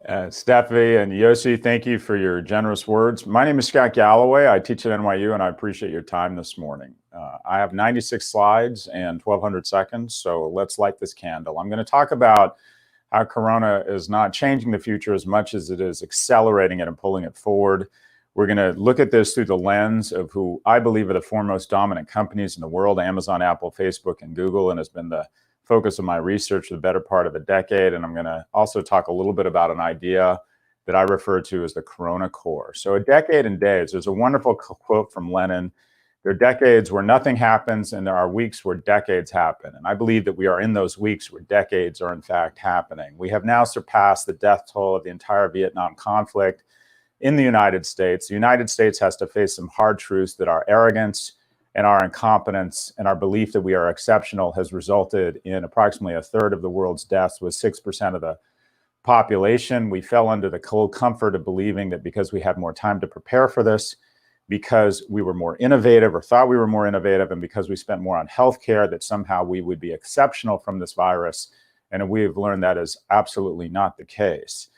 Steffi and Yossi, thank you for your generous words. My name is Scott Galloway. I teach at NYU, and I appreciate your time this morning. I have 96 slides and 1,200 seconds, so let's light this candle. I'm going to talk about how Corona is not changing the future as much as it is accelerating it and pulling it forward. We're going to look at this through the lens of who I believe are the foremost dominant companies in the world: Amazon, Apple, Facebook, and Google, and has been the focus of my research for the better part of a decade. And I'm going to also talk a little bit about an idea that I refer to as the Corona core. So a decade in days. There's a wonderful quote from Lenin: there are decades where nothing happens, and there are weeks where decades happen. And I believe that we are in those weeks where decades are in fact happening. We have now surpassed the death toll of the entire Vietnam conflict in the United States. The United States has to face some hard truths that our arrogance and our incompetence and our belief that we are exceptional has resulted in approximately a third of the world's deaths, with 6% of the population. We fell under the cold comfort of believing that because we had more time to prepare for this, because we were more innovative or thought we were more innovative, and because we spent more on healthcare, that somehow we would be exceptional from this virus. And we have learned that is absolutely not the case.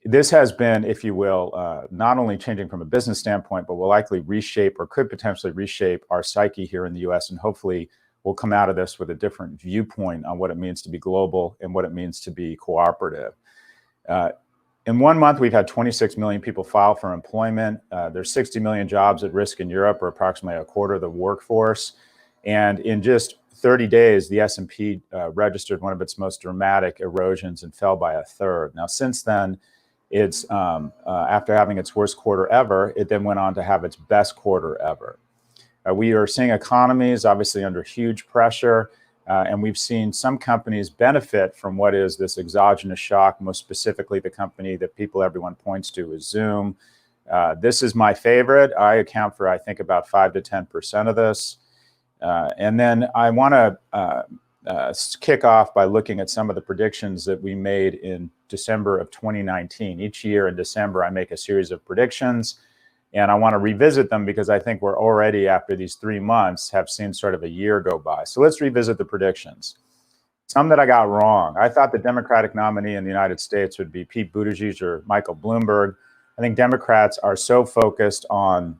This has been, if you will, not only changing from a business standpoint, but will likely reshape or could potentially reshape our psyche here in the US. And hopefully we'll come out of this with a different viewpoint on what it means to be global and what it means to be cooperative. In 1 month, we've had 26 million people file for employment. There's 60 million jobs at risk in Europe, or approximately a quarter of the workforce. And in just 30 days, the S&P registered one of its most dramatic erosions and fell by a third. Now, since then, it's after having its worst quarter ever, it then went on to have its best quarter ever. We are seeing economies obviously under huge pressure, and we've seen some companies benefit from what is this exogenous shock. Most specifically, the company that everyone points to is Zoom. This is my favorite. I account for, I think, about 5 to 10% of this. And then I want to kick off by looking at some of the predictions that we made in December of 2019. Each year in December, I make a series of predictions, and I want to revisit them because I think we're already, after these 3 months, have seen sort of a year go by. So let's revisit the predictions. Some that I got wrong. I thought the Democratic nominee in the United States would be Pete Buttigieg or Michael Bloomberg. I think Democrats are so focused on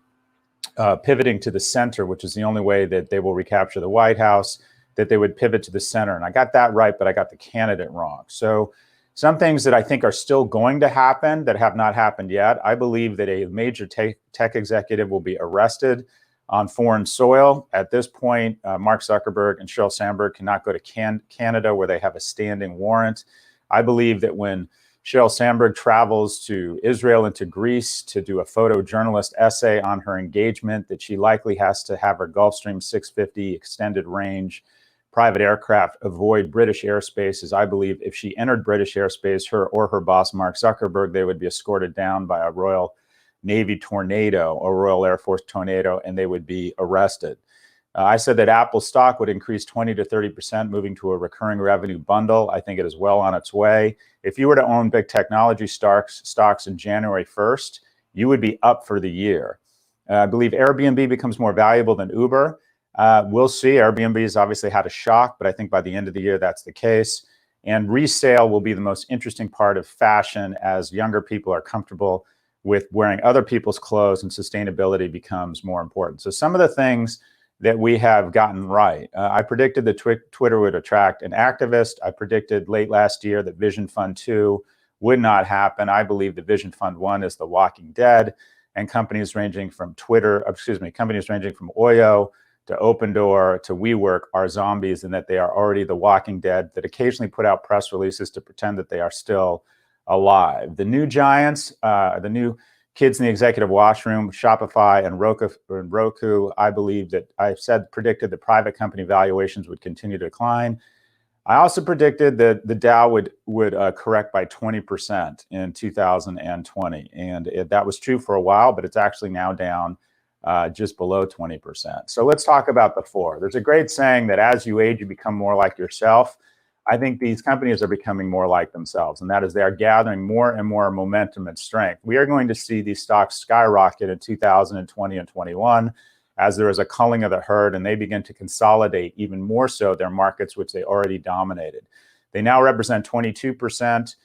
pivoting to the center, which is the only way that they will recapture the White House, that they would pivot to the center. And I got that right, but I got the candidate wrong. So some things that I think are still going to happen that have not happened yet. I believe that a major tech executive will be arrested on foreign soil. At this point, Mark Zuckerberg and Sheryl Sandberg cannot go to Canada, where they have a standing warrant. I believe that when Sheryl Sandberg travels to Israel and to Greece to do a photojournalist essay on her engagement, that she likely has to have her Gulfstream 650 extended range private aircraft avoid British airspace, as I believe if she entered British airspace, her or her boss, Mark Zuckerberg, they would be escorted down by a Royal Navy Tornado or Royal Air Force Tornado, and they would be arrested. I said that Apple stock would increase 20 to 30%, moving to a recurring revenue bundle. I think it is well on its way. If you were to own big technology stocks in January 1st, you would be up for the year. I believe Airbnb becomes more valuable than Uber. We'll see. Airbnb has obviously had a shock, but I think by the end of the year, that's the case. And resale will be the most interesting part of fashion, as younger people are comfortable with wearing other people's clothes and sustainability becomes more important. So some of the things that we have gotten right. I predicted that Twitter would attract an activist. I predicted late last year that Vision Fund 2 would not happen. I believe that Vision Fund 1 is The Walking Dead, and companies ranging from Oyo to Opendoor to WeWork are zombies, and that they are already the Walking Dead that occasionally put out press releases to pretend that they are still alive. The new giants, the new kids in the executive washroom, Shopify and Roku, I believe that predicted that private company valuations would continue to decline. I also predicted that the Dow would correct by 20% in 2020. And that was true for a while, but it's actually now down just below 20%. So let's talk about the four. There's a great saying that as you age, you become more like yourself. I think these companies are becoming more like themselves, and that is they are gathering more and more momentum and strength. We are going to see these stocks skyrocket in 2020 and 21 as there is a culling of the herd, and they begin to consolidate even more so their markets, which they already dominated. They now represent 22%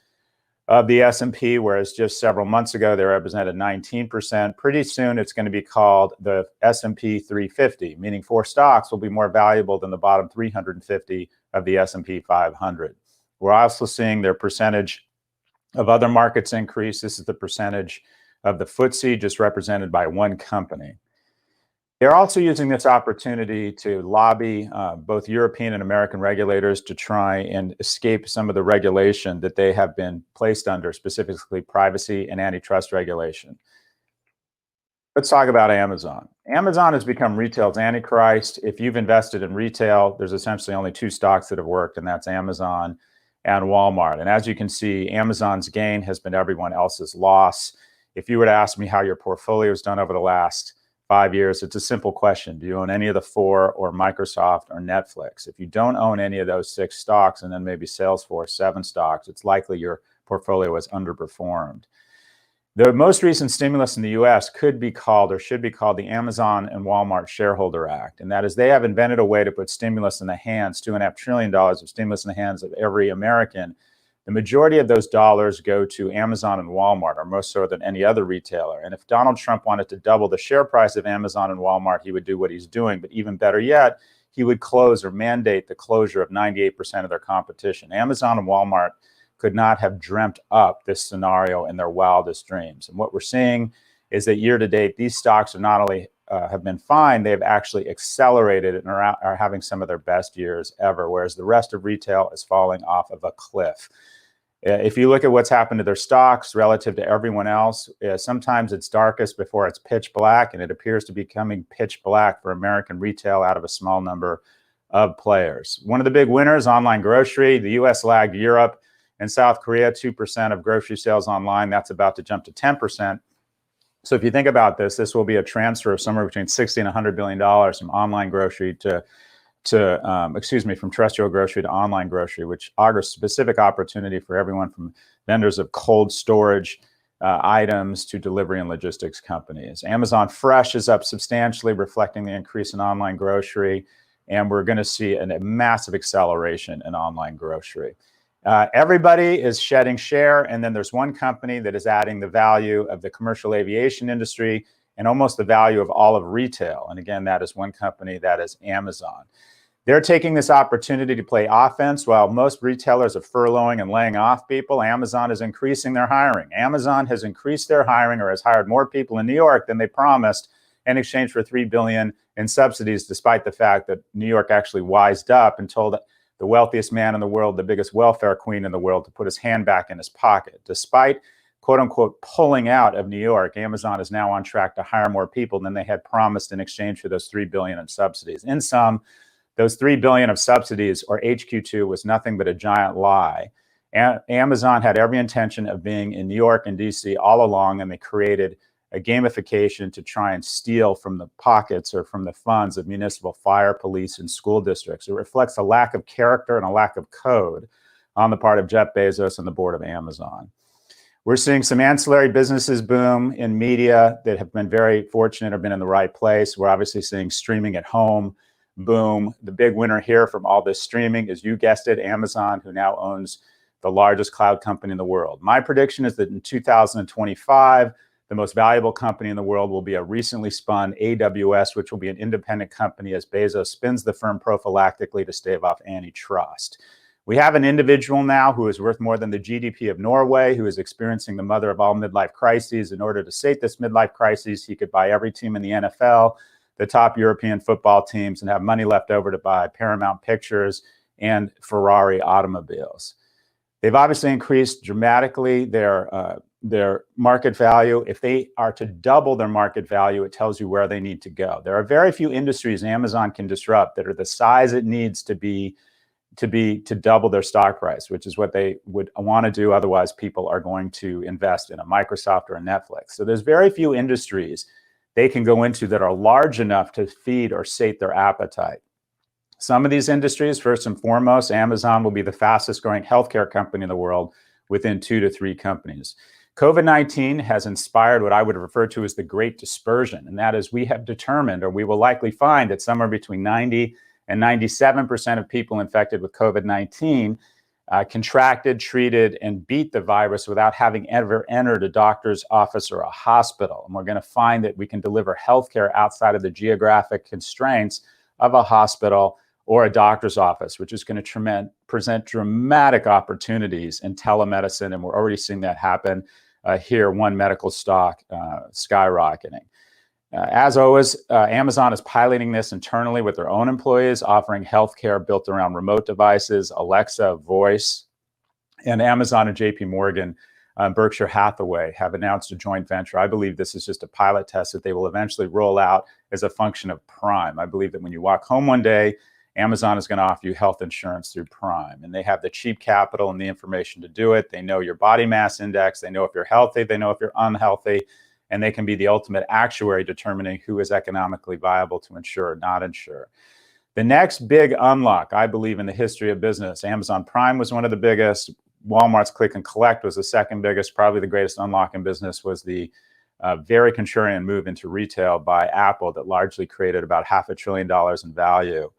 of the S&P, whereas just several months ago they represented 19%. Pretty soon it's going to be called the S&P 350, meaning 4 stocks will be more valuable than the bottom 350 of the S&P 500. We're also seeing their percentage of other markets increase. This is the percentage of the FTSE just represented by one company. They're also using this opportunity to lobby both European and American regulators to try and escape some of the regulation that they have been placed under, specifically privacy and antitrust regulation. Let's talk about Amazon. Amazon has become retail's antichrist. If you've invested in retail, there's essentially only 2 stocks that have worked, and that's Amazon and Walmart. And as you can see, Amazon's gain has been everyone else's loss. If you were to ask me how your portfolio has done over the last 5 years, it's a simple question. Do you own any of the 4 or Microsoft or Netflix? If you don't own any of those 6 stocks and then maybe Salesforce, 7 stocks, it's likely your portfolio has underperformed. The most recent stimulus in the US could be called or should be called the Amazon and Walmart Shareholder Act. And that is they have invented a way to put stimulus in the hands, $2.5 trillion of stimulus in the hands of every American. The majority of those dollars go to Amazon and Walmart, or most so than any other retailer. And if Donald Trump wanted to double the share price of Amazon and Walmart, he would do what he's doing. But even better yet, he would close or mandate the closure of 98% of their competition. Amazon and Walmart could not have dreamt up this scenario in their wildest dreams. And what we're seeing is that year to date, these stocks are not only have been fine, they've actually accelerated and are having some of their best years ever, whereas the rest of retail is falling off of a cliff. If you look at what's happened to their stocks relative to everyone else, sometimes it's darkest before it's pitch black, and it appears to be becoming pitch black for American retail out of a small number of players. One of the big winners, online grocery. The US lagged Europe and South Korea, 2% of grocery sales online. That's about to jump to 10%. So if you think about this, this will be a transfer of somewhere between $60 and $100 billion from online grocery from terrestrial grocery to online grocery, which augurs specific opportunity for everyone from vendors of cold storage items to delivery and logistics companies. Amazon Fresh is up substantially, reflecting the increase in online grocery, and we're going to see a massive acceleration in online grocery. Everybody is shedding share, and then there's one company that is adding the value of the commercial aviation industry and almost the value of all of retail. And again, that is one company, that is Amazon. They're taking this opportunity to play offense. While most retailers are furloughing and laying off people, Amazon is increasing their hiring. Amazon has increased their hiring, or has hired more people in New York than they promised in exchange for $3 billion in subsidies, despite the fact that New York actually wised up and told the wealthiest man in the world, the biggest welfare queen in the world, to put his hand back in his pocket. Despite, quote unquote, pulling out of New York, Amazon is now on track to hire more people than they had promised in exchange for those $3 billion in subsidies. In sum, those $3 billion of subsidies, or HQ2, was nothing but a giant lie. Amazon had every intention of being in New York and DC all along, and they created a gamification to try and steal from the pockets or from the funds of municipal fire, police, and school districts. It reflects a lack of character and a lack of code on the part of Jeff Bezos and the board of Amazon. We're seeing some ancillary businesses boom in media that have been very fortunate or been in the right place. We're obviously seeing streaming at home boom. The big winner here from all this streaming is, you guessed it, Amazon, who now owns the largest cloud company in the world. My prediction is that in 2025, the most valuable company in the world will be a recently spun AWS, which will be an independent company as Bezos spins the firm prophylactically to stave off antitrust. We have an individual now who is worth more than the GDP of Norway, who is experiencing the mother of all midlife crises. In order to sate this midlife crisis, he could buy every team in the NFL, the top European football teams, and have money left over to buy Paramount Pictures and Ferrari automobiles. They've obviously increased dramatically their market value. If they are to double their market value, it tells you where they need to go. There are very few industries Amazon can disrupt that are the size it needs to double their stock price, which is what they would want to do. Otherwise, people are going to invest in a Microsoft or a Netflix. So there's very few industries they can go into that are large enough to feed or sate their appetite. Some of these industries, first and foremost, Amazon will be the fastest growing healthcare company in the world within 2 to 3 companies. COVID-19 has inspired what I would refer to as the great dispersion. And that is, we have determined, or we will likely find, that somewhere between 90 and 97% of people infected with COVID-19 contracted, treated, and beat the virus without having ever entered a doctor's office or a hospital. And we're going to find that we can deliver healthcare outside of the geographic constraints of a hospital or a doctor's office, which is going to present dramatic opportunities in telemedicine. And we're already seeing that happen here, One Medical stock skyrocketing. As always, Amazon is piloting this internally with their own employees, offering healthcare built around remote devices, Alexa, voice, and Amazon and JP Morgan, Berkshire Hathaway have announced a joint venture. I believe this is just a pilot test that they will eventually roll out as a function of Prime. I believe that when you walk home one day, Amazon is going to offer you health insurance through Prime, and they have the cheap capital and the information to do it. They know your body mass index. They know if you're healthy. They know if you're unhealthy. And they can be the ultimate actuary determining who is economically viable to insure or not insure. The next big unlock, I believe, in the history of business, Amazon Prime was one of the biggest. Walmart's Click and Collect was the second biggest. Probably the greatest unlock in business was the very contrarian move into retail by Apple that largely created about $500 billion in value.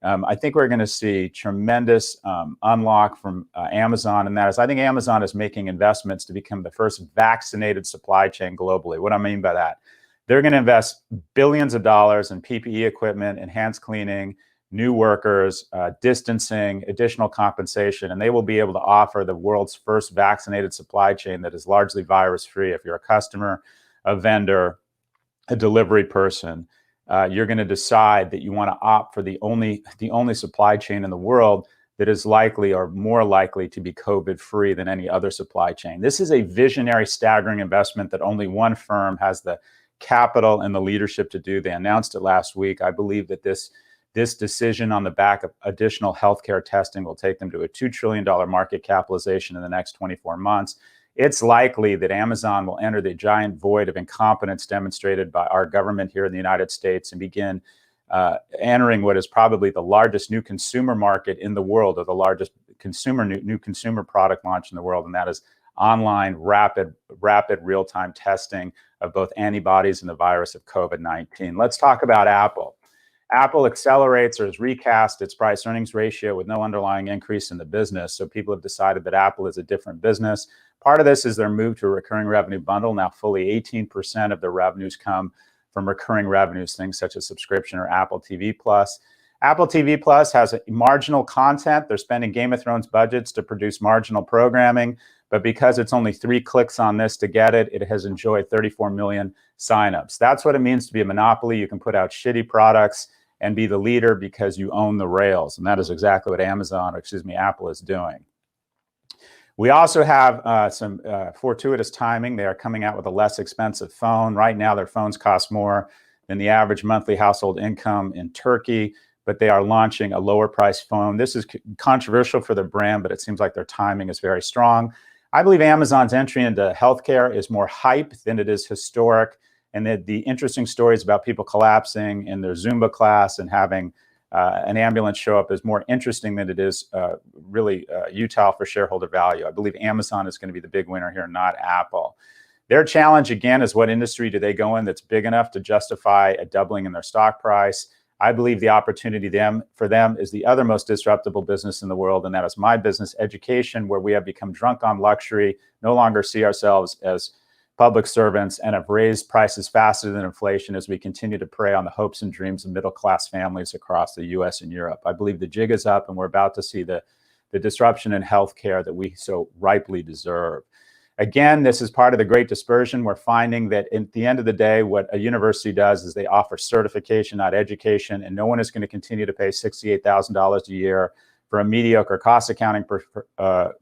I think we're going to see tremendous unlock from Amazon, and that is, I think Amazon is making investments to become the first vaccinated supply chain globally. What I mean by that, they're going to invest billions of dollars in PPE equipment, enhanced cleaning, new workers, distancing, additional compensation, and they will be able to offer the world's first vaccinated supply chain that is largely virus-free. If you're a customer, a vendor, a delivery person, you're going to decide that you want to opt for the only supply chain in the world that is likely or more likely to be COVID-free than any other supply chain. This is a visionary, staggering investment that only one firm has the capital and the leadership to do. They announced it last week. I believe that this decision on the back of additional healthcare testing will take them to a $2 trillion market capitalization in the next 24 months. It's likely that Amazon will enter the giant void of incompetence demonstrated by our government here in the United States and begin entering what is probably the largest new consumer market in the world, or the largest new consumer product launch in the world, and that is online rapid real-time testing of both antibodies and the virus of COVID-19. Let's talk about Apple. Apple accelerates or has recast its price earnings ratio with no underlying increase in the business. So people have decided that Apple is a different business. Part of this is their move to a recurring revenue bundle. Now, fully 18% of their revenues come from recurring revenues, things such as subscription or Apple TV Plus. Apple TV Plus has marginal content. They're spending Game of Thrones budgets to produce marginal programming. But because it's only 3 clicks on this to get it, it has enjoyed 34 million signups. That's what it means to be a monopoly. You can put out shitty products and be the leader because you own the rails. And that is exactly what Apple is doing. We also have some fortuitous timing. They are coming out with a less expensive phone. Right now, their phones cost more than the average monthly household income in Turkey, but they are launching a lower price phone. This is controversial for the brand, but it seems like their timing is very strong. I believe Amazon's entry into healthcare is more hype than it is historic. And the interesting stories about people collapsing in their Zumba class and having an ambulance show up is more interesting than it is really utile for shareholder value. I believe Amazon is going to be the big winner here, not Apple. Their challenge, again, is what industry do they go in that's big enough to justify a doubling in their stock price? I believe the opportunity for them is the other most disruptible business in the world, and that is my business, education, where we have become drunk on luxury, no longer see ourselves as public servants, and have raised prices faster than inflation as we continue to prey on the hopes and dreams of middle-class families across the US and Europe. I believe the jig is up, and we're about to see the disruption in healthcare that we so rightly deserve. Again, this is part of the great dispersion. We're finding that at the end of the day, what a university does is they offer certification, not education, and no one is going to continue to pay $68,000 a year for a mediocre cost accounting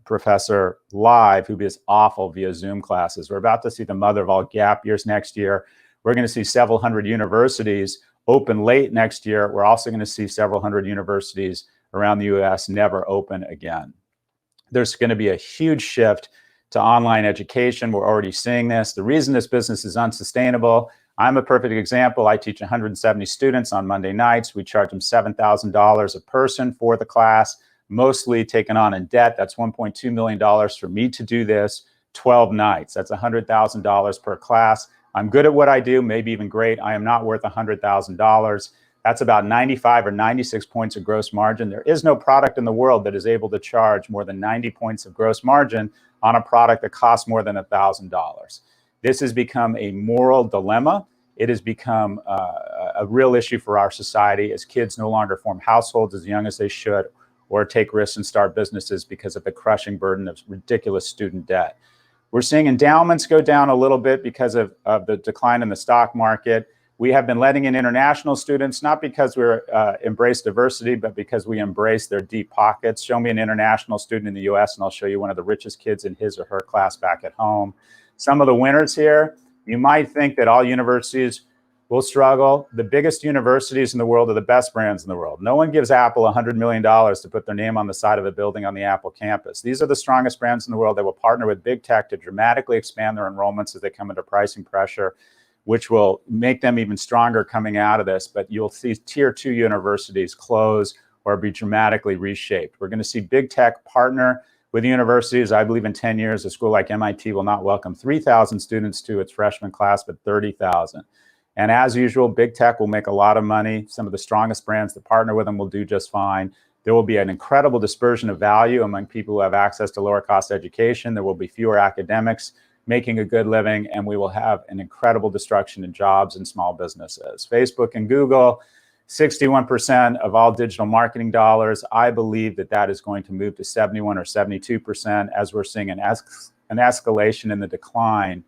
professor live who is awful via Zoom classes. We're about to see the mother of all gap years next year. We're going to see several hundred universities open late next year. We're also going to see several hundred universities around the US never open again. There's going to be a huge shift to online education. We're already seeing this. The reason this business is unsustainable, I'm a perfect example. I teach 170 students on Monday nights. We charge them $7,000 a person for the class, mostly taken on in debt. That's $1.2 million for me to do this 12 nights. That's $100,000 per class. I'm good at what I do, maybe even great. I am not worth $100,000. That's about 95 or 96 points of gross margin. There is no product in the world that is able to charge more than 90 points of gross margin on a product that costs more than $1,000. This has become a moral dilemma. It has become a real issue for our society as kids no longer form households as young as they should, or take risks and start businesses because of the crushing burden of ridiculous student debt. We're seeing endowments go down a little bit because of the decline in the stock market. We have been letting in international students, not because we embrace diversity, but because we embrace their deep pockets. Show me an international student in the US and I'll show you one of the richest kids in his or her class back at home. Some of the winners here, you might think that all universities will struggle. The biggest universities in the world are the best brands in the world. No one gives Apple $100 million to put their name on the side of a building on the Apple campus. These are the strongest brands in the world that will partner with big tech to dramatically expand their enrollments as they come under pricing pressure, which will make them even stronger coming out of this. But you'll see tier 2 universities close or be dramatically reshaped. We're going to see big tech partner with universities. I believe in 10 years, a school like MIT will not welcome 3,000 students to its freshman class, but 30,000. And as usual, big tech will make a lot of money. Some of the strongest brands that partner with them will do just fine. There will be an incredible dispersion of value among people who have access to lower cost education. There will be fewer academics making a good living, and we will have an incredible destruction in jobs and small businesses. Facebook and Google, 61% of all digital marketing dollars. I believe that that is going to move to 71 or 72% as we're seeing an escalation in the decline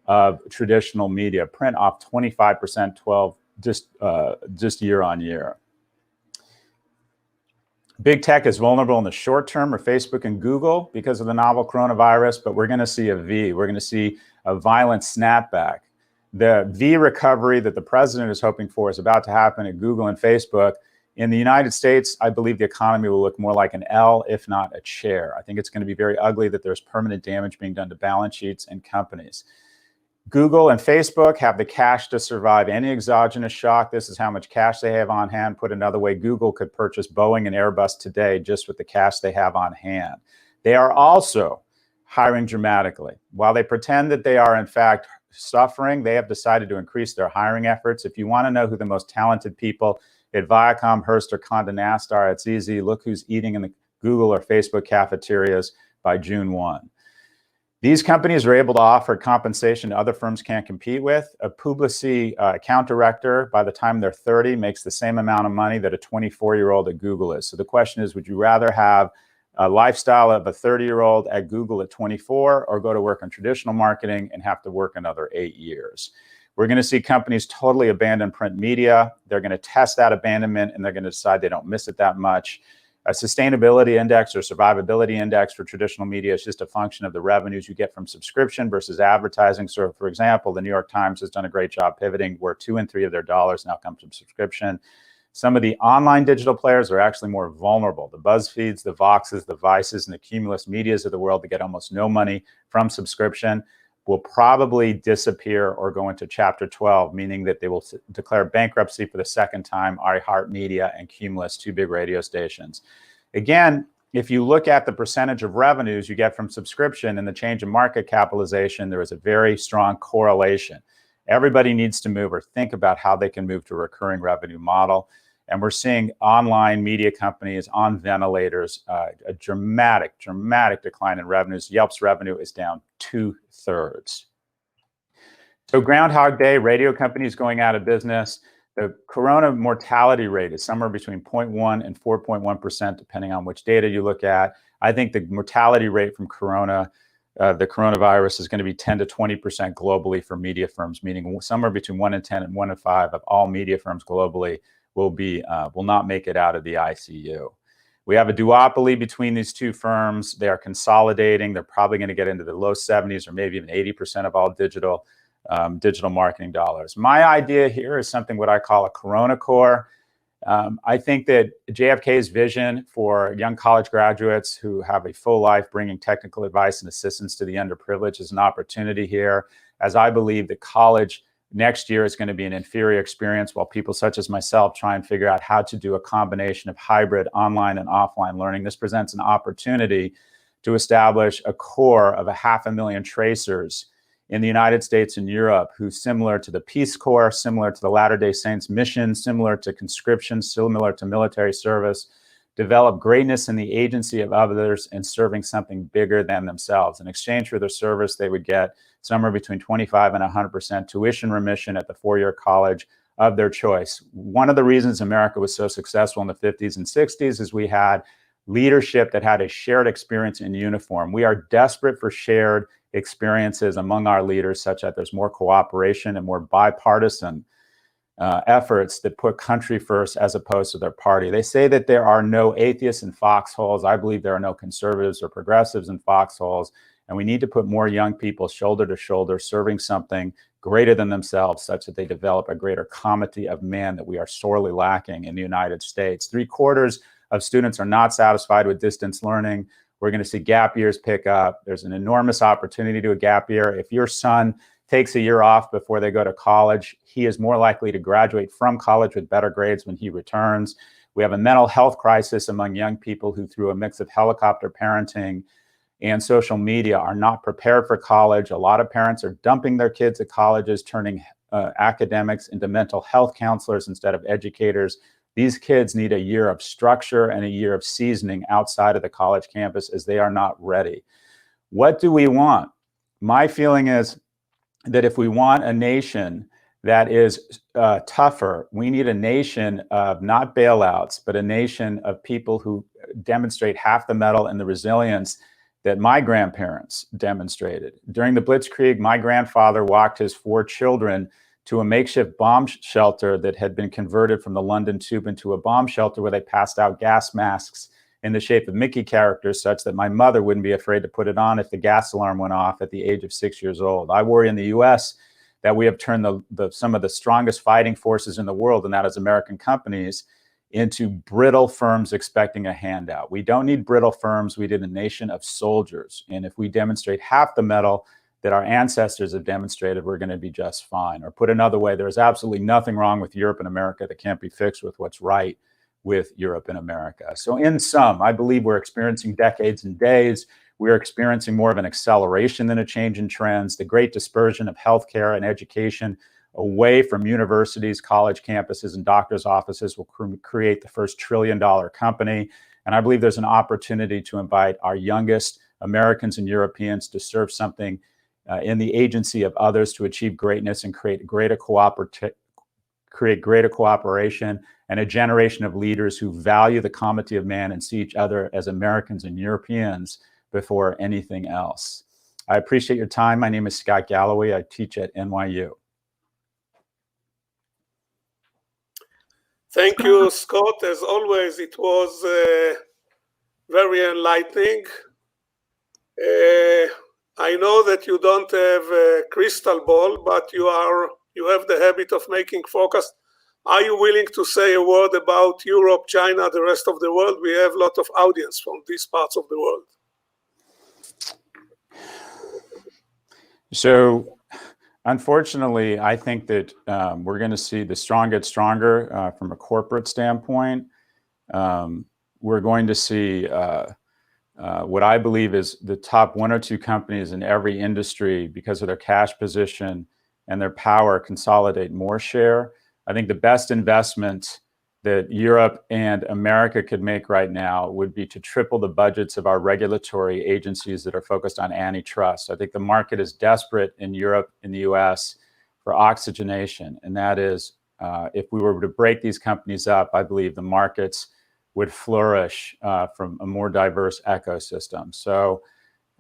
of traditional media. Print off 25%, just year on year. Big tech is vulnerable in the short term, or Facebook and Google, because of the novel coronavirus, but we're going to see a V. We're going to see a violent snapback. The V recovery that the president is hoping for is about to happen at Google and Facebook. In the United States, I believe the economy will look more like an L, if not a chair. I think it's going to be very ugly that there's permanent damage being done to balance sheets and companies. Google and Facebook have the cash to survive any exogenous shock. This is how much cash they have on hand. Put another way, Google could purchase Boeing and Airbus today just with the cash they have on hand. They are also hiring dramatically. While they pretend that they are in fact suffering, they have decided to increase their hiring efforts. If you want to know who the most talented people at Viacom, Hearst, or Condé Nast are, it's easy. Look who's eating in the Google or Facebook cafeterias by June 1. These companies are able to offer compensation other firms can't compete with. A Publicis account director, by the time they're 30, makes the same amount of money that a 24-year-old at Google is. So the question is, would you rather have a lifestyle of a 30-year-old at Google at 24, or go to work on traditional marketing and have to work another 8 years? We're going to see companies totally abandon print media. They're going to test that abandonment, and they're going to decide they don't miss it that much. A sustainability index or survivability index for traditional media is just a function of the revenues you get from subscription versus advertising. So, for example, the New York Times has done a great job pivoting where 2 in 3 of their dollars now come from subscription. Some of the online digital players are actually more vulnerable. The BuzzFeeds, the Voxes, the Vices, and the Cumulus Medias of the world that get almost no money from subscription will probably disappear or go into Chapter 12, meaning that they will declare bankruptcy for the second time. iHeartMedia and Cumulus, 2 big radio stations. Again, if you look at the percentage of revenues you get from subscription and the change in market capitalization, there is a very strong correlation. Everybody needs to move or think about how they can move to a recurring revenue model. And we're seeing online media companies on ventilators, a dramatic decline in revenues. Yelp's revenue is down 2/3. So Groundhog Day, radio companies going out of business. The corona mortality rate is somewhere between 0.1 and 4.1%, depending on which data you look at. I think the mortality rate from the coronavirus is going to be 10 to 20% globally for media firms, meaning somewhere between 1 in 10 and 1 in 5 of all media firms globally will not make it out of the ICU. We have a duopoly between these two firms. They are consolidating. They're probably going to get into the low 70s or maybe even 80% of all digital marketing dollars. My idea here is something what I call a Corona Core. I think that JFK's vision for young college graduates who have a full life bringing technical advice and assistance to the underprivileged is an opportunity here, as I believe that college next year is going to be an inferior experience while people such as myself try and figure out how to do a combination of hybrid online and offline learning. This presents an opportunity to establish a core of 500,000 tracers in the United States and Europe who, similar to the Peace Corps, similar to the Latter-day Saints mission, similar to conscription, similar to military service, develop greatness in the agency of others and serving something bigger than themselves. In exchange for their service, they would get somewhere between 25 and 100% tuition remission at the four-year college of their choice. One of the reasons America was so successful in the 50s and 60s is we had leadership that had a shared experience in uniform. We are desperate for shared experiences among our leaders such that there's more cooperation and more bipartisan efforts that put country first as opposed to their party. They say that there are no atheists in foxholes. I believe there are no conservatives or progressives in foxholes. And we need to put more young people shoulder to shoulder serving something greater than themselves such that they develop a greater comity of man that we are sorely lacking in the United States. 3/4 of students are not satisfied with distance learning. We're going to see gap years pick up. There's an enormous opportunity to a gap year. If your son takes a year off before they go to college, he is more likely to graduate from college with better grades when he returns. We have a mental health crisis among young people who, through a mix of helicopter parenting and social media, are not prepared for college. A lot of parents are dumping their kids at colleges, turning academics into mental health counselors instead of educators. These kids need a year of structure and a year of seasoning outside of the college campus as they are not ready. What do we want? My feeling is that if we want a nation that is tougher, we need a nation of not bailouts, but a nation of people who demonstrate half the mettle and the resilience that my grandparents demonstrated. During the Blitzkrieg, my grandfather walked his 4 children to a makeshift bomb shelter that had been converted from the London Tube into a bomb shelter where they passed out gas masks in the shape of Mickey characters such that my mother wouldn't be afraid to put it on if the gas alarm went off at the age of 6 years old. I worry in the US that we have turned some of the strongest fighting forces in the world, and that is American companies, into brittle firms expecting a handout. We don't need brittle firms. We need a nation of soldiers. And if we demonstrate half the mettle that our ancestors have demonstrated, we're going to be just fine. Or put another way, there's absolutely nothing wrong with Europe and America that can't be fixed with what's right with Europe and America. So in sum, I believe we're experiencing decades and days. We're experiencing more of an acceleration than a change in trends. The great dispersion of healthcare and education away from universities, college campuses, and doctors' offices will create the first trillion-dollar company. And I believe there's an opportunity to invite our youngest Americans and Europeans to serve something in the agency of others to achieve greatness and create greater cooperation and a generation of leaders who value the comity of man and see each other as Americans and Europeans before anything else. I appreciate your time. My name is Scott Galloway. I teach at NYU. Thank you, Scott. As always, it was very enlightening. I know that you don't have a crystal ball, but you have the habit of making forecast. Are you willing to say a word about Europe, China, the rest of the world? We have a lot of audience from these parts of the world. So, unfortunately, I think that we're going to see the strong get stronger from a corporate standpoint. We're going to see what I believe is the top 1 or 2 companies in every industry, because of their cash position and their power, consolidate more share. I think the best investment that Europe and America could make right now would be to triple the budgets of our regulatory agencies that are focused on antitrust. I think the market is desperate in Europe and the US for oxygenation. And that is, if we were to break these companies up, I believe the markets would flourish from a more diverse ecosystem. So,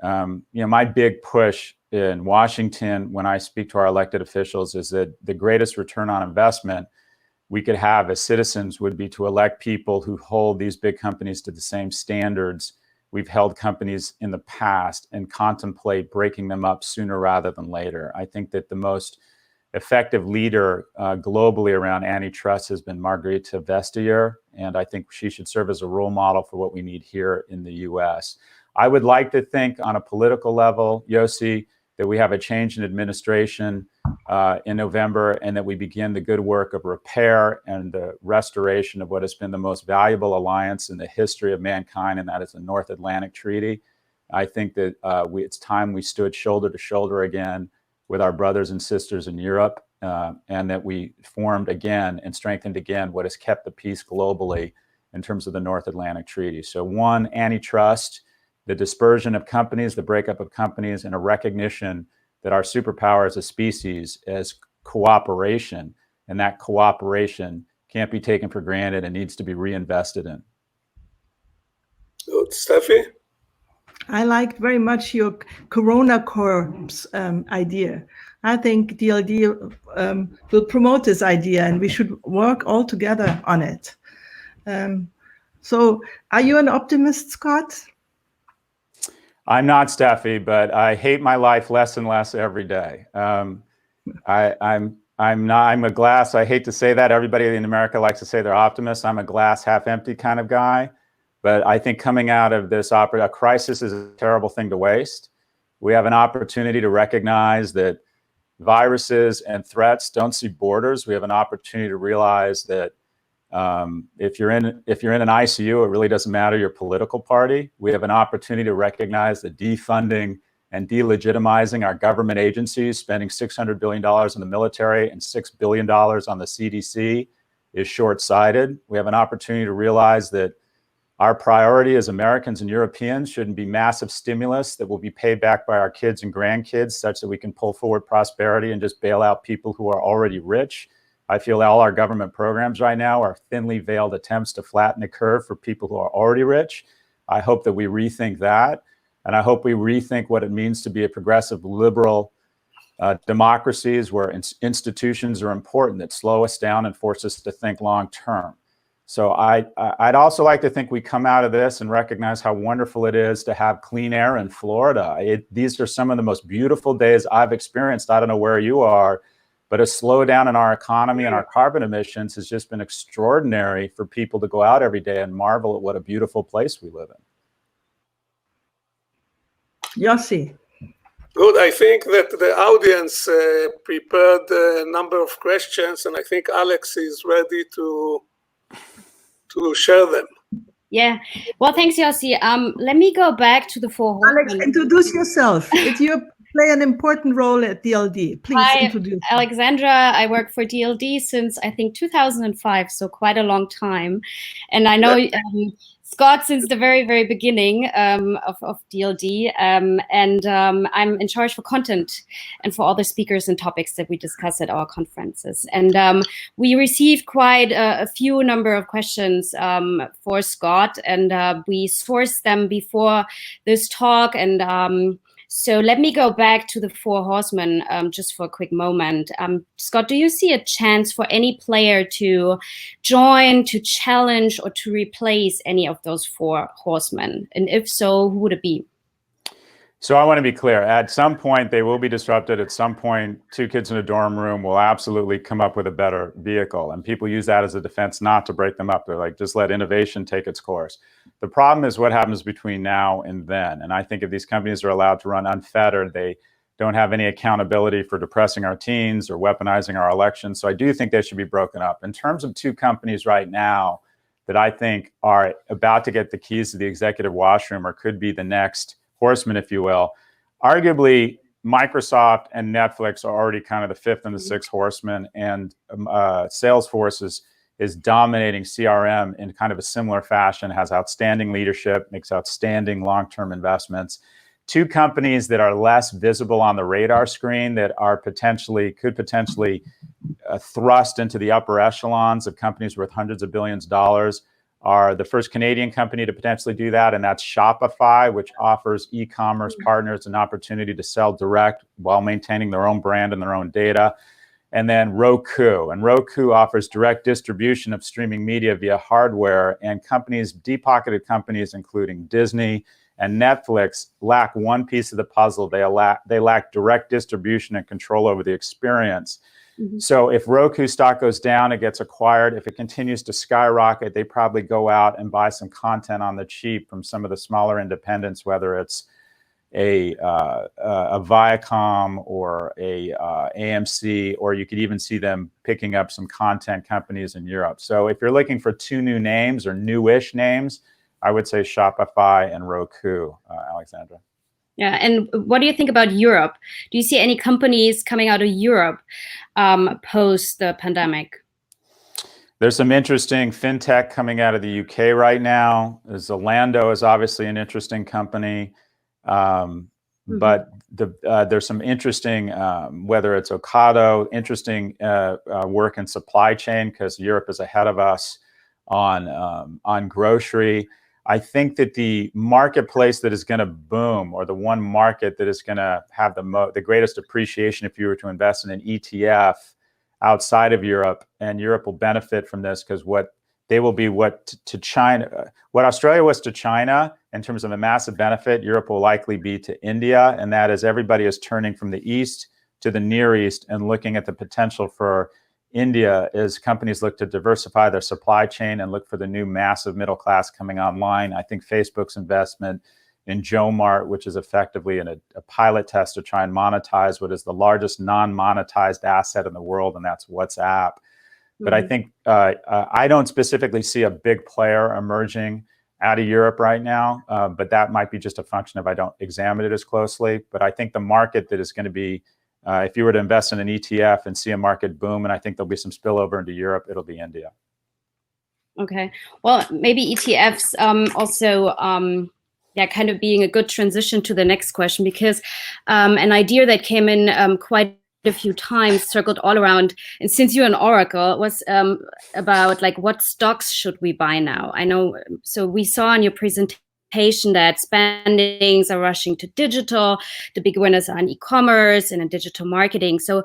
my big push in Washington when I speak to our elected officials is that the greatest return on investment we could have as citizens would be to elect people who hold these big companies to the same standards we've held companies in the past and contemplate breaking them up sooner rather than later. I think that the most effective leader globally around antitrust has been Margarita Vestager, and I think she should serve as a role model for what we need here in the US. I would like to think on a political level, Yossi, that we have a change in administration in November and that we begin the good work of repair and the restoration of what has been the most valuable alliance in the history of mankind, and that is the North Atlantic Treaty. I think that it's time we stood shoulder to shoulder again with our brothers and sisters in Europe, and that we formed again and strengthened again what has kept the peace globally in terms of the North Atlantic Treaty. So one, antitrust, the dispersion of companies, the breakup of companies, and a recognition that our superpower as a species is cooperation, and that cooperation can't be taken for granted and needs to be reinvested in. Good. Steffi? I liked very much your Corona Corps idea. I think DLD will promote this idea, and we should work all together on it. So are you an optimist, Scott? I'm not, Steffi, but I hate my life less and less every day. I'm a glass, I hate to say that. Everybody in America likes to say they're optimists. I'm a glass half empty kind of guy. But I think coming out of this a crisis is a terrible thing to waste. We have an opportunity to recognize that viruses and threats don't see borders. We have an opportunity to realize that if you're in an ICU, it really doesn't matter your political party. We have an opportunity to recognize that defunding and delegitimizing our government agencies, spending $600 billion in the military and $6 billion on the CDC is short-sighted. We have an opportunity to realize that our priority as Americans and Europeans shouldn't be massive stimulus that will be paid back by our kids and grandkids such that we can pull forward prosperity and just bail out people who are already rich. I feel all our government programs right now are thinly veiled attempts to flatten the curve for people who are already rich. I hope that we rethink that. And I hope we rethink what it means to be a progressive liberal democracies where institutions are important that slow us down and force us to think long term. So I'd also like to think we come out of this and recognize how wonderful it is to have clean air in Florida. These are some of the most beautiful days I've experienced. I don't know where you are, but a slowdown in our economy and our carbon emissions has just been extraordinary for people to go out every day and marvel at what a beautiful place we live in. Yossi. Good. I think that the audience prepared a number of questions, and I think Alex is ready to share them. Yeah. Well, thanks, Yossi. Let me go back to the four horsemen. Alex, introduce yourself. You play an important role at DLD. Please introduce. Alexandra. I work for DLD since, I think, 2005, so quite a long time. And I know Scott since the very, very beginning of DLD. I'm in charge for content and for all the speakers and topics that we discuss at our conferences. And we received quite a few number of questions for Scott, and we sourced them before this talk. And so let me go back to the four horsemen just for a quick moment. Scott, do you see a chance for any player to join, to challenge, or to replace any of those four horsemen? And if so, who would it be? So I want to be clear. At some point, they will be disrupted. At some point, two kids in a dorm room will absolutely come up with a better vehicle. And people use that as a defense not to break them up. They're like, just let innovation take its course. The problem is what happens between now and then. And I think if these companies are allowed to run unfettered, they don't have any accountability for depressing our teens or weaponizing our elections. So I do think they should be broken up. In terms of two companies right now that I think are about to get the keys to the executive washroom or could be the next horsemen, if you will, arguably Microsoft and Netflix are already kind of the fifth and the sixth horsemen, and Salesforce is dominating CRM in kind of a similar fashion, has outstanding leadership, makes outstanding long-term investments. Two companies that are less visible on the radar screen that are could potentially thrust into the upper echelons of companies worth hundreds of billions of dollars are the first Canadian company to potentially do that, and that's Shopify, which offers e-commerce partners an opportunity to sell direct while maintaining their own brand and their own data. And then Roku, and Roku offers direct distribution of streaming media via hardware, and companies, deep-pocketed companies, including Disney and Netflix, lack one piece of the puzzle. They lack direct distribution and control over the experience. Mm-hmm. So if Roku stock goes down, it gets acquired. If it continues to skyrocket, they probably go out and buy some content on the cheap from some of the smaller independents, whether it's a Viacom or a AMC, or you could even see them picking up some content companies in Europe. So if you're looking for two new names or newish names, I would say Shopify and Roku, Alexandra. Yeah, and what do you think about Europe? Do you see any companies coming out of Europe post the pandemic? There's some interesting fintech coming out of the UK right now. Zalando is obviously an interesting company, but there's some interesting, whether it's Ocado, interesting work in supply chain, because Europe is ahead of us on grocery. I think that the marketplace that is going to boom, or the one market that is going to have the greatest appreciation if you were to invest in an ETF outside of Europe, and Europe will benefit from this, because what Australia was to China in terms of a massive benefit, Europe will likely be to India, and that is everybody is turning from the East to the Near East and looking at the potential for India as companies look to diversify their supply chain and look for the new massive middle class coming online. I think Facebook's investment in Jomart, which is effectively a pilot test to try and monetize what is the largest non-monetized asset in the world, and that's WhatsApp. But I think I don't specifically see a big player emerging out of Europe right now, but that might be just a function of I don't examine it as closely. But I think the market that is going to be, if you were to invest in an ETF and see a market boom, and I think there'll be some spillover into Europe, it'll be India. Okay, well, maybe ETFs also, yeah, kind of being a good transition to the next question, because an idea that came in quite a few times, circled all around, and since you're an oracle, was about like what stocks should we buy now? I know, so we saw in your presentation that spendings are rushing to digital, the big winners are in e-commerce and in digital marketing. So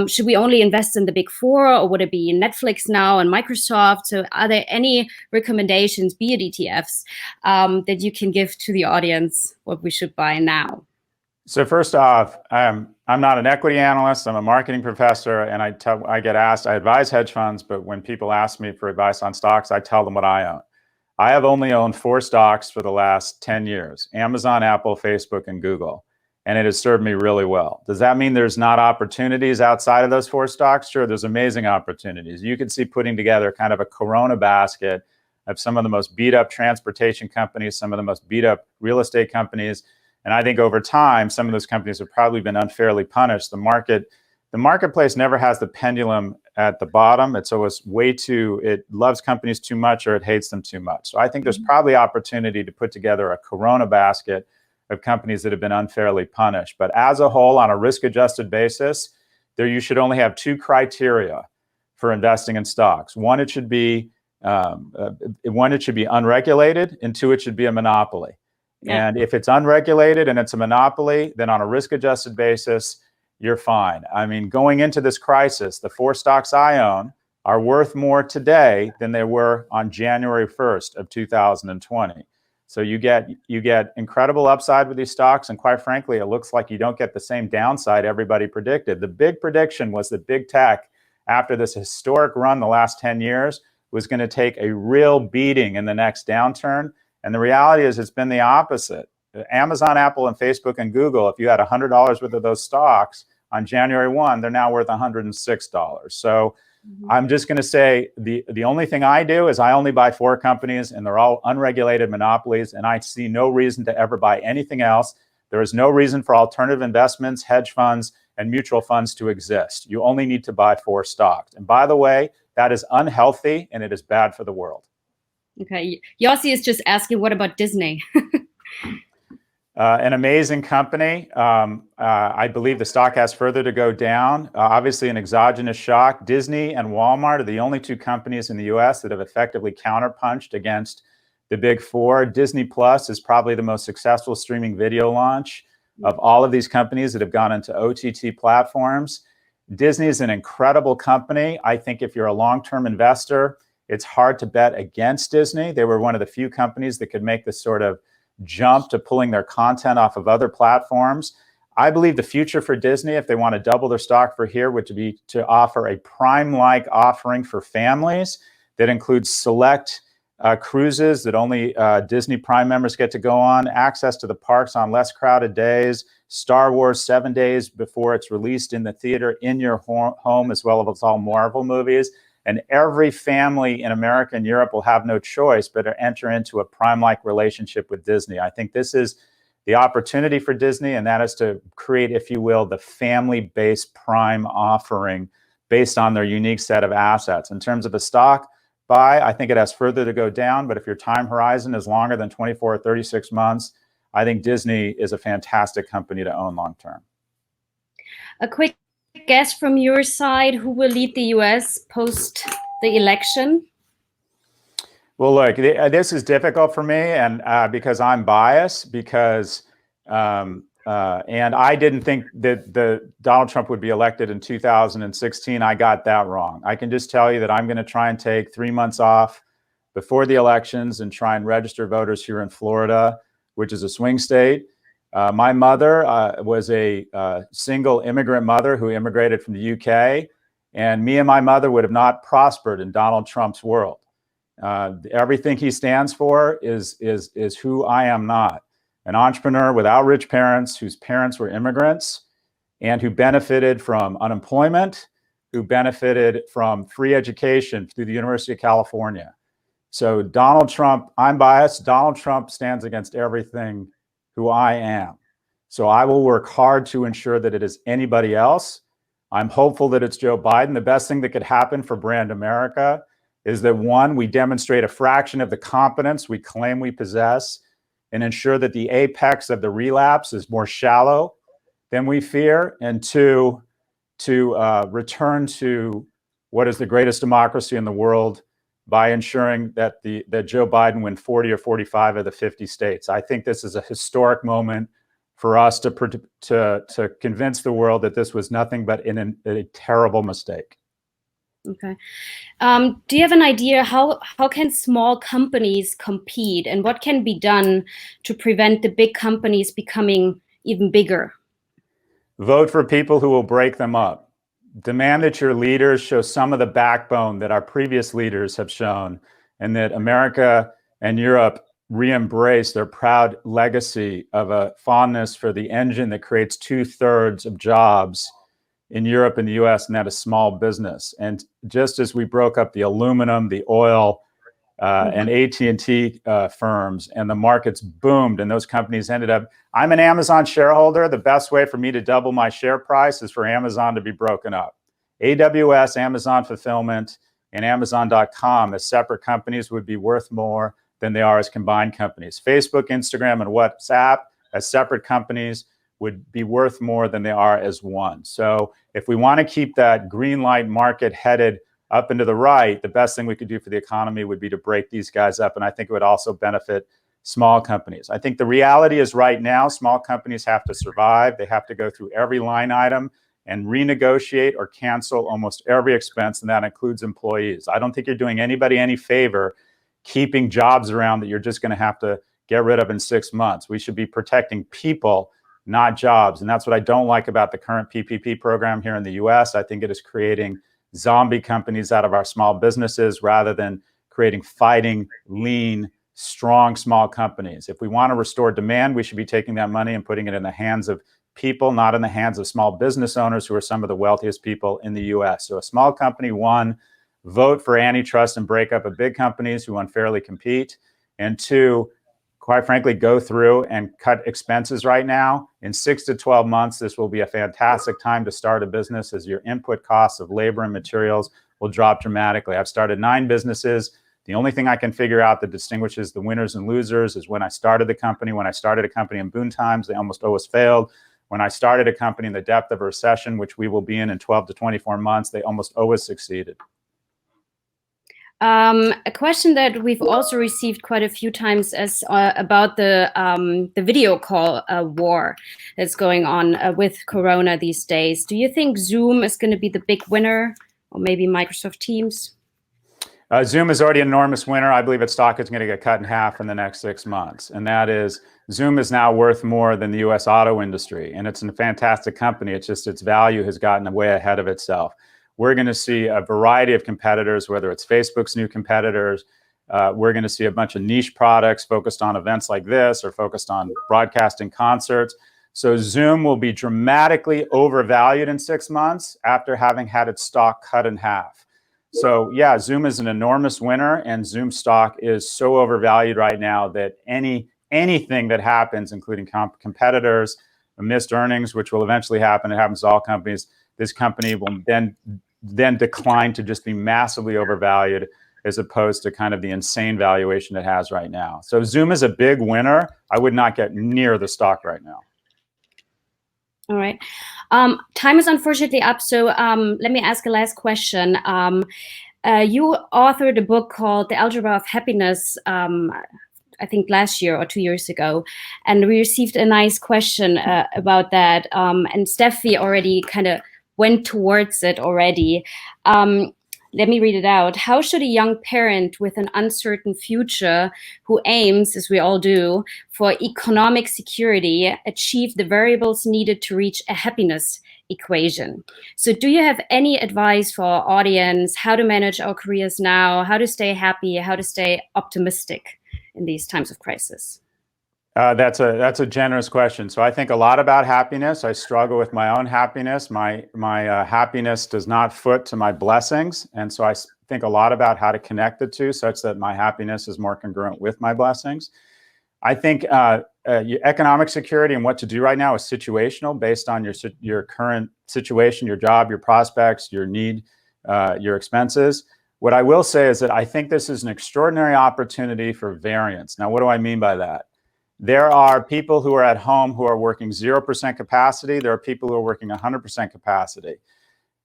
should we only invest in the big four, or would it be Netflix now and Microsoft? So are there any recommendations, be it ETFs, that you can give to the audience what we should buy now? So first off, I'm not an equity analyst. I'm a marketing professor, and I get asked, I advise hedge funds, but when people ask me for advice on stocks, I tell them what I own. I have only owned 4 stocks for the last 10 years, Amazon, Apple, Facebook, and Google, and it has served me really well. Does that mean there's not opportunities outside of those 4 stocks? Sure, there's amazing opportunities. You could see putting together kind of a Corona basket of some of the most beat up transportation companies, some of the most beat up real estate companies. And I think over time, some of those companies have probably been unfairly punished. The marketplace never has the pendulum at the bottom. It's always it loves companies too much, or it hates them too much. So I think there's probably opportunity to put together a Corona basket of companies that have been unfairly punished. But as a whole, on a risk-adjusted basis, you should only have 2 criteria for investing in stocks. One, it should be unregulated, and 2, it should be a monopoly. Yeah. And if it's unregulated and it's a monopoly, then on a risk-adjusted basis, you're fine. I mean, going into this crisis, the 4 stocks I own are worth more today than they were on January 1st of 2020. So you get incredible upside with these stocks, and quite frankly, it looks like you don't get the same downside everybody predicted. The big prediction was that big tech, after this historic run the last 10 years, was going to take a real beating in the next downturn. And the reality is it's been the opposite. Amazon, Apple, and Facebook, and Google, if you had $100 worth of those stocks on January 1, they're now worth $106. So I'm just going to say the only thing I do is I only buy 4 companies, and they're all unregulated monopolies, and I see no reason to ever buy anything else. There is no reason for alternative investments, hedge funds, and mutual funds to exist. You only need to buy 4 stocks. And by the way, that is unhealthy, and it is bad for the world. Okay, Yossi is just asking, what about Disney? An amazing company. I believe the stock has further to go down. Obviously, an exogenous shock. Disney and Walmart are the only 2 companies in the US that have effectively counterpunched against the big 4. Disney Plus is probably the most successful streaming video launch of all of these companies that have gone into OTT platforms. Disney is an incredible company. I think if you're a long-term investor, it's hard to bet against Disney. They were one of the few companies that could make this sort of jump to pulling their content off of other platforms. I believe the future for Disney, if they want to double their stock for here, would be to offer a Prime-like offering for families that includes select cruises that only Disney Prime members get to go on, access to the parks on less crowded days, Star Wars 7 days before it's released in the theater in your home, as well as all Marvel movies. And every family in America and Europe will have no choice but to enter into a Prime-like relationship with Disney. I think this is the opportunity for Disney, and that is to create, if you will, the family-based prime offering based on their unique set of assets. In terms of a stock buy, I think it has further to go down, but if your time horizon is longer than 24 or 36 months, I think Disney is a fantastic company to own long term. A quick guess from your side, who will lead the US post the election? Well, look, this is difficult for me, and because I'm biased, because and I didn't think that Donald Trump would be elected in 2016. I got that wrong. I can just tell you that I'm going to try and take 3 months off before the elections and try and register voters here in Florida, which is a swing state. My mother was a single immigrant mother who immigrated from the UK, and me and my mother would have not prospered in Donald Trump's world. Everything he stands for is who I am not. An entrepreneur without rich parents, whose parents were immigrants, and who benefited from unemployment, who benefited from free education through the University of California. So Donald Trump, I'm biased. Donald Trump stands against everything who I am. So I will work hard to ensure that it is anybody else. I'm hopeful that it's Joe Biden. The best thing that could happen for brand America is that, one, we demonstrate a fraction of the competence we claim we possess and ensure that the apex of the relapse is more shallow than we fear, and two, to return to what is the greatest democracy in the world by ensuring that that Joe Biden win 40 or 45 of the 50 states. I think this is a historic moment for us to convince the world that this was nothing but a terrible mistake. Okay. Do you have an idea how can small companies compete, and what can be done to prevent the big companies becoming even bigger? Vote for people who will break them up. Demand that your leaders show some of the backbone that our previous leaders have shown, and that America and Europe re-embrace their proud legacy of a fondness for the engine that creates 2/3 of jobs in Europe and the US, and that is small business. And just as we broke up the aluminum, the oil, and AT&T firms, and the markets boomed, and those companies ended up, I'm an Amazon shareholder. The best way for me to double my share price is for Amazon to be broken up. AWS, Amazon Fulfillment, and Amazon.com as separate companies would be worth more than they are as combined companies. Facebook, Instagram, and WhatsApp as separate companies would be worth more than they are as one. So if we want to keep that green light market headed up and to the right, the best thing we could do for the economy would be to break these guys up. And I think it would also benefit small companies. I think the reality is right now, small companies have to survive. They have to go through every line item and renegotiate or cancel almost every expense, and that includes employees. I don't think you're doing anybody any favor keeping jobs around that you're just going to have to get rid of in 6 months. We should be protecting people, not jobs. And that's what I don't like about the current PPP program here in the US. I think it is creating zombie companies out of our small businesses rather than creating fighting, lean, strong small companies. If we want to restore demand, we should be taking that money and putting it in the hands of people, not in the hands of small business owners who are some of the wealthiest people in the US. So a small company, one, vote for antitrust and break up of big companies who unfairly compete. And two, quite frankly, go through and cut expenses right now. In 6 to 12 months, this will be a fantastic time to start a business, as your input costs of labor and materials will drop dramatically. I've started 9 businesses. The only thing I can figure out that distinguishes the winners and losers is when I started the company. When I started a company in boom times, they almost always failed. When I started a company in the depth of a recession, which we will be in 12 to 24 months, they almost always succeeded. A question that we've also received quite a few times is about the video call war that's going on with Corona these days. Do you think Zoom is going to be the big winner, or maybe Microsoft Teams? Zoom is already an enormous winner. I believe its stock is going to get cut in half in the next 6 months. And that is, Zoom is now worth more than the US auto industry. And it's a fantastic company. It's just its value has gotten way ahead of itself. We're going to see a variety of competitors, whether it's Facebook's new competitors. We're going to see a bunch of niche products focused on events like this or focused on broadcasting concerts. So Zoom will be dramatically overvalued in 6 months after having had its stock cut in half. So yeah, Zoom is an enormous winner, and Zoom stock is so overvalued right now that any anything that happens, including competitors, missed earnings, which will eventually happen. It happens to all companies. This company will then decline to just be massively overvalued, as opposed to kind of the insane valuation it has right now. So Zoom is a big winner. I would not get near the stock right now. All right. Time is unfortunately up. So let me ask a last question. You authored a book called The Algebra of Happiness, I think last year or 2 years ago. And we received a nice question about that. And Steffi already kind of went towards it already. Let me read it out. How should a young parent with an uncertain future who aims, as we all do, for economic security achieve the variables needed to reach a happiness equation? So do you have any advice for our audience, how to manage our careers now, how to stay happy, how to stay optimistic in these times of crisis? That's a generous question. So I think a lot about happiness. I struggle with my own happiness. My happiness does not foot to my blessings. And so I think a lot about how to connect the two such that my happiness is more congruent with my blessings. I think economic security and what to do right now is situational based on your current situation, your job, your prospects, your need, your expenses. What I will say is that I think this is an extraordinary opportunity for variance. Now, what do I mean by that? There are people who are at home who are working 0% capacity. There are people who are working 100% capacity.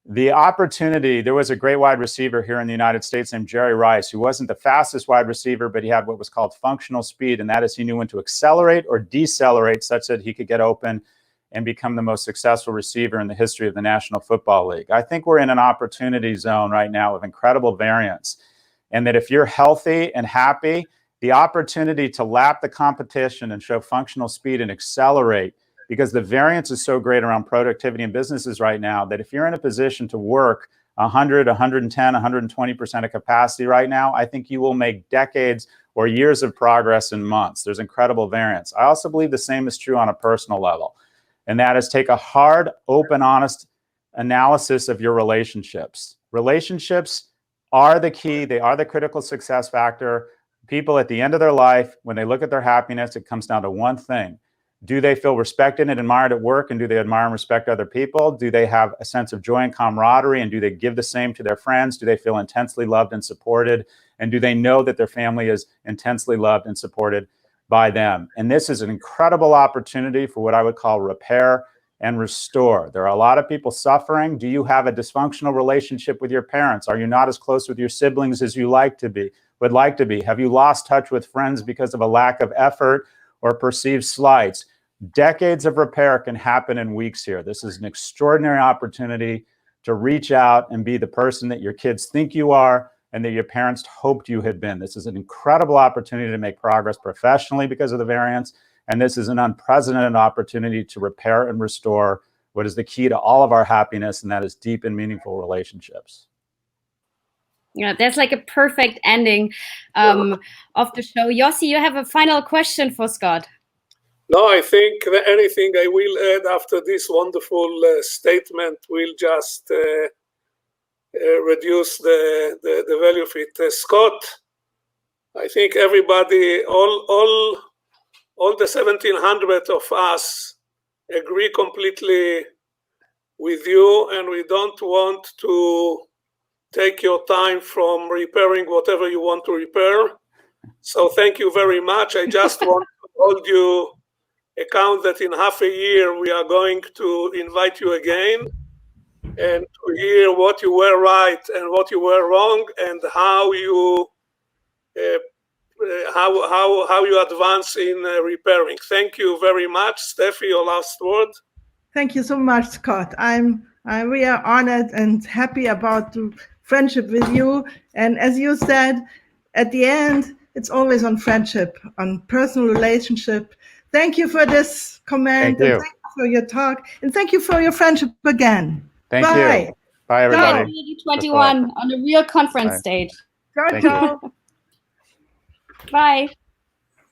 The opportunity, there was a great wide receiver here in the United States named Jerry Rice, who wasn't the fastest wide receiver, but he had what was called functional speed. And that is he knew when to accelerate or decelerate such that he could get open and become the most successful receiver in the history of the National Football League. I think we're in an opportunity zone right now of incredible variance. And that if you're healthy and happy, the opportunity to lap the competition and show functional speed and accelerate, because the variance is so great around productivity in businesses right now that if you're in a position to work 100, 110, 120% of capacity right now, I think you will make decades or years of progress in months. There's incredible variance. I also believe the same is true on a personal level. And that is take a hard, open, honest analysis of your relationships. Relationships are the key. They are the critical success factor. People at the end of their life, when they look at their happiness, it comes down to one thing. Do they feel respected and admired at work? And do they admire and respect other people? Do they have a sense of joy and camaraderie? And do they give the same to their friends? Do they feel intensely loved and supported? And do they know that their family is intensely loved and supported by them? And this is an incredible opportunity for what I would call repair and restore. There are a lot of people suffering. Do you have a dysfunctional relationship with your parents? Are you not as close with your siblings as you would like to be? Have you lost touch with friends because of a lack of effort or perceived slights? Decades of repair can happen in weeks here. This is an extraordinary opportunity to reach out and be the person that your kids think you are and that your parents hoped you had been. This is an incredible opportunity to make progress professionally because of the variance. And this is an unprecedented opportunity to repair and restore what is the key to all of our happiness, and that is deep and meaningful relationships. Yeah, that's like a perfect ending of the show. Yossi, you have a final question for Scott. No, I think that anything I will add after this wonderful statement will just reduce the value of it. Scott, I think everybody, all the 1,700 of us agree completely with you, and we don't want to take your time from repairing whatever you want to repair. So thank you very much. I just want to hold you account that in half a year we are going to invite you again and to hear what you were right and what you were wrong and how you advance in repairing. Thank you very much. Steffi, your last word. Thank you so much, Scott. We are honored and happy about the friendship with you. And as you said, at the end, it's always on friendship, on personal relationship. Thank you for this comment. Thank you. And thank you for your talk. And thank you for your friendship again. Thank Bye. you. Bye, everybody. DLD 21 on a real conference stage. Ciao, Thank ciao. Bye.